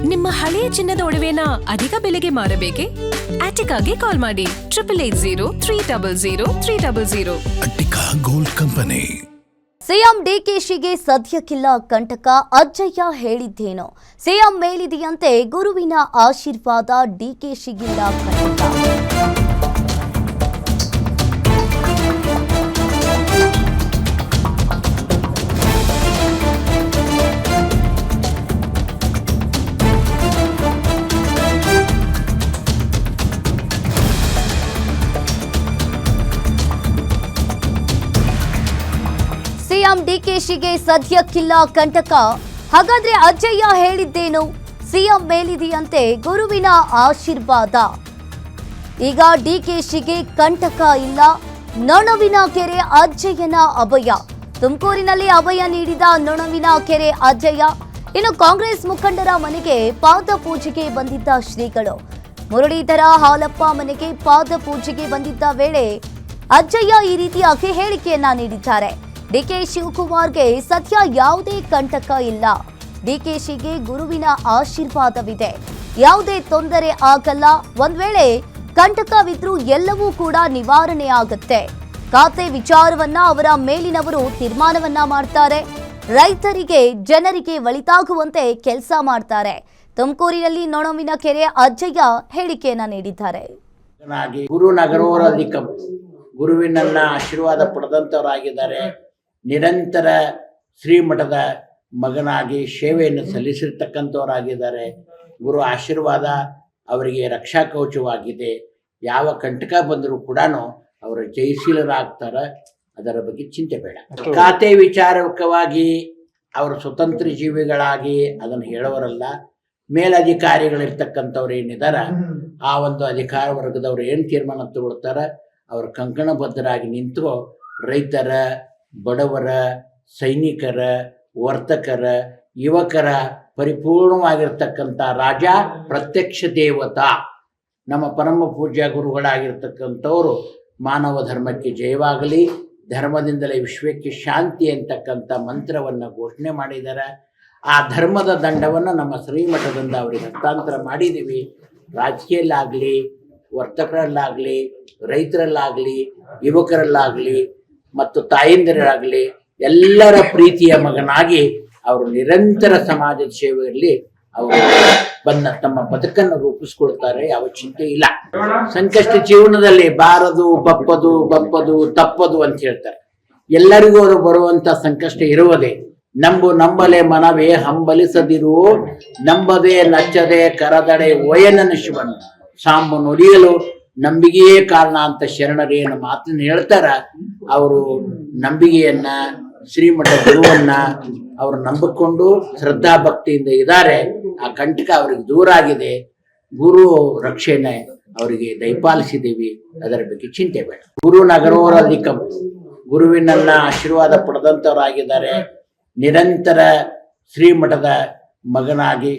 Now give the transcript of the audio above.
ನಿಮ್ಮ ಹಳೆಯ ಚಿನ್ನದ ಒಡವೆನ ಅಧಿಕ ಬೆಲೆಗೆ ಮಾರಬೇಕೆ? ಆಟಿಕಾಗೆ ಕಾಲ್ ಮಾಡಿ 8880 ಅಟ್ಟಿಕಾ ಗೋಲ್ಡ್ ಕಂಪನಿ. ಸಿಎಂ ಡಿಕೆಶಿಗೆ ಸದ್ಯಕ್ಕಿಲ್ಲ ಕಂಟಕ, ಅಜ್ಜಯ್ಯ ಹೇಳಿದ್ದೇನು? ಸಿಎಂ ಮೇಲಿದೆಯಂತೆ ಗುರುವಿನ ಆಶೀರ್ವಾದ, ಡಿಕೆಶಿಗಿಲ್ಲ ಕಂಟಕ. ಸಿಎಂ ಡಿಕೆಶಿಗೆ ಸದ್ಯಕ್ಕಿಲ್ಲ ಕಂಟಕ, ಹಾಗಾದ್ರೆ ಅಜ್ಜಯ್ಯ ಹೇಳಿದ್ದೇನು? ಸಿಎಂ ಮೇಲಿದೆಯಂತೆ ಗುರುವಿನ ಆಶೀರ್ವಾದ. ಈಗ ಡಿಕೆಶಿಗೆ ಕಂಟಕ ಇಲ್ಲ, ನೊಣವಿನ ಕೆರೆ ಅಜ್ಜಯ್ಯನ ಅಭಯ. ತುಮಕೂರಿನಲ್ಲಿ ಅಭಯ ನೀಡಿದ ನೊಣವಿನ ಕೆರೆ ಅಜ್ಜಯ್ಯ. ಇನ್ನು ಕಾಂಗ್ರೆಸ್ ಮುಖಂಡರ ಮನೆಗೆ ಪಾದ ಪೂಜೆಗೆ ಬಂದಿದ್ದ ಶ್ರೀಗಳು ಮುರಳೀಧರ ಹಾಲಪ್ಪ ಮನೆಗೆ ಪಾದ ಪೂಜೆಗೆ ಬಂದಿದ್ದ ವೇಳೆ ಅಜ್ಜಯ್ಯ ಈ ರೀತಿಯಾಗಿ ಹೇಳಿಕೆಯನ್ನ ನೀಡಿದ್ದಾರೆ. ಡಿಕೆ ಶಿವಕುಮಾರ್ಗೆ ಸದ್ಯ ಯಾವುದೇ ಕಂಟಕ ಇಲ್ಲ, ಡಿಕೆಶಿಗೆ ಗುರುವಿನ ಆಶೀರ್ವಾದವಿದೆ, ಯಾವುದೇ ತೊಂದರೆ ಆಗಲ್ಲ. ಒಂದ್ ವೇಳೆ ಕಂಟಕವಿದ್ರೂ ಎಲ್ಲವೂ ಕೂಡ ನಿವಾರಣೆ ಆಗುತ್ತೆ. ಖಾತೆ ವಿಚಾರವನ್ನ ಅವರ ಮೇಲಿನವರು ತೀರ್ಮಾನವನ್ನ ಮಾಡ್ತಾರೆ. ರೈತರಿಗೆ ಜನರಿಗೆ ಒಳಿತಾಗುವಂತೆ ಕೆಲಸ ಮಾಡ್ತಾರೆ. ತುಮಕೂರಿನಲ್ಲಿ ನೊಣವಿನ ಕೆರೆ ಅಜ್ಜಯ್ಯ ಹೇಳಿಕೆಯನ್ನ ನೀಡಿದ್ದಾರೆ. ಗುರುವಿನನ್ನ ಆಶೀರ್ವಾದ ಪಡೆದಂತವರಾಗಿದ್ದಾರೆ. ನಿರಂತರ ಶ್ರೀಮಠದ ಮಗನಾಗಿ ಸೇವೆಯನ್ನು ಸಲ್ಲಿಸಿರ್ತಕ್ಕಂಥವರಾಗಿದ್ದಾರೆ. ಗುರು ಆಶೀರ್ವಾದ ಅವರಿಗೆ ರಕ್ಷಾ ಕವಚವಾಗಿದೆ. ಯಾವ ಕಂಟಕ ಬಂದರೂ ಕೂಡ ಅವರು ಜಯಶೀಲರಾಗ್ತಾರೆ. ಅದರ ಬಗ್ಗೆ ಚಿಂತೆ ಬೇಡ. ಖಾತೆ ವಿಚಾರಕವಾಗಿ ಅವರು ಸ್ವತಂತ್ರ ಜೀವಿಗಳಾಗಿ ಅದನ್ನು ಹೇಳೋರಲ್ಲ. ಮೇಲಧಿಕಾರಿಗಳಿರ್ತಕ್ಕಂಥವ್ರು ಏನಿದ್ದಾರೆ, ಆ ಒಂದು ಅಧಿಕಾರ ವರ್ಗದವರು ಏನು ತೀರ್ಮಾನ ತಗೊಳ್ತಾರೆ ಅವರು ಕಂಕಣಬದ್ಧರಾಗಿ ನಿಂತು ರೈತರ, ಬಡವರ, ಸೈನಿಕರ, ವರ್ತಕರ, ಯುವಕರ ಪರಿಪೂರ್ಣವಾಗಿರ್ತಕ್ಕಂಥ ರಾಜ, ಪ್ರತ್ಯಕ್ಷ ದೇವತಾ, ನಮ್ಮ ಪರಮ ಪೂಜ್ಯ ಗುರುಗಳಾಗಿರ್ತಕ್ಕಂಥವರು ಮಾನವ ಧರ್ಮಕ್ಕೆ ಜಯವಾಗಲಿ, ಧರ್ಮದಿಂದಲೇ ವಿಶ್ವಕ್ಕೆ ಶಾಂತಿ ಅಂತಕ್ಕಂಥ ಮಂತ್ರವನ್ನು ಘೋಷಣೆ ಮಾಡಿದ್ದಾರೆ. ಆ ಧರ್ಮದ ದಂಡವನ್ನು ನಮ್ಮ ಶ್ರೀಮಠದಿಂದ ಅವರಿಗೆ ಹಸ್ತಾಂತರ ಮಾಡಿದ್ದೀವಿ. ರಾಜಕೀಯಲ್ಲಾಗಲಿ, ವರ್ತಕರಲ್ಲಾಗಲಿ, ರೈತರಲ್ಲಾಗಲಿ, ಯುವಕರಲ್ಲಾಗಲಿ ಮತ್ತು ತಾಯಂದಿರಾಗಲಿ ಎಲ್ಲರ ಪ್ರೀತಿಯ ಮಗನಾಗಿ ಅವರು ನಿರಂತರ ಸಮಾಜದ ಸೇವೆಯಲ್ಲಿ ಅವರು ತಮ್ಮ ಬದುಕನ್ನು ರೂಪಿಸ್ಕೊಳ್ತಾರೆ. ಯಾವ ಚಿಂತೆ ಇಲ್ಲ. ಸಂಕಷ್ಟ ಜೀವನದಲ್ಲಿ ಬಾರದು, ಬಪ್ಪದು ತಪ್ಪದು ಅಂತ ಹೇಳ್ತಾರೆ. ಎಲ್ಲರಿಗೂ ಅವರು ಬರುವಂತ ಸಂಕಷ್ಟ ಇರುವುದೇ. ನಂಬಲೆ ಮನವೇ ಹಂಬಲಿಸದಿರು, ನಂಬದೆ ನಚ್ಚದೆ ಕರದಡೆ ಒಯನನ ಶಿವನು ಸಾಂಬು ನುಡಿಯಲು ನಂಬಿಕೆಯೇ ಕಾರಣ ಅಂತ ಶರಣರೇನು ಮಾತನ್ನು ಹೇಳ್ತಾರ. ಅವರು ನಂಬಿಕೆಯನ್ನ, ಶ್ರೀಮಠ ಗುರುವನ್ನ ಅವರು ನಂಬಿಕೊಂಡು ಶ್ರದ್ಧಾ ಭಕ್ತಿಯಿಂದ ಇದ್ದಾರೆ. ಆ ಕಂಟಕ ಅವರಿಗೆ ದೂರ ಆಗಿದೆ. ಗುರು ರಕ್ಷಣೆ ಅವರಿಗೆ ದಯಪಾಲಿಸಿದ್ದೀವಿ. ಅದರ ಬಗ್ಗೆ ಚಿಂತೆ ಬೇಡ. ಗುರು ನಗರೋರಧಿಕಂ, ಗುರುವಿನನ್ನ ಆಶೀರ್ವಾದ ಪಡೆದಂತವರಾಗಿದ್ದಾರೆ. ನಿರಂತರ ಶ್ರೀಮಠದ ಮಗನಾಗಿ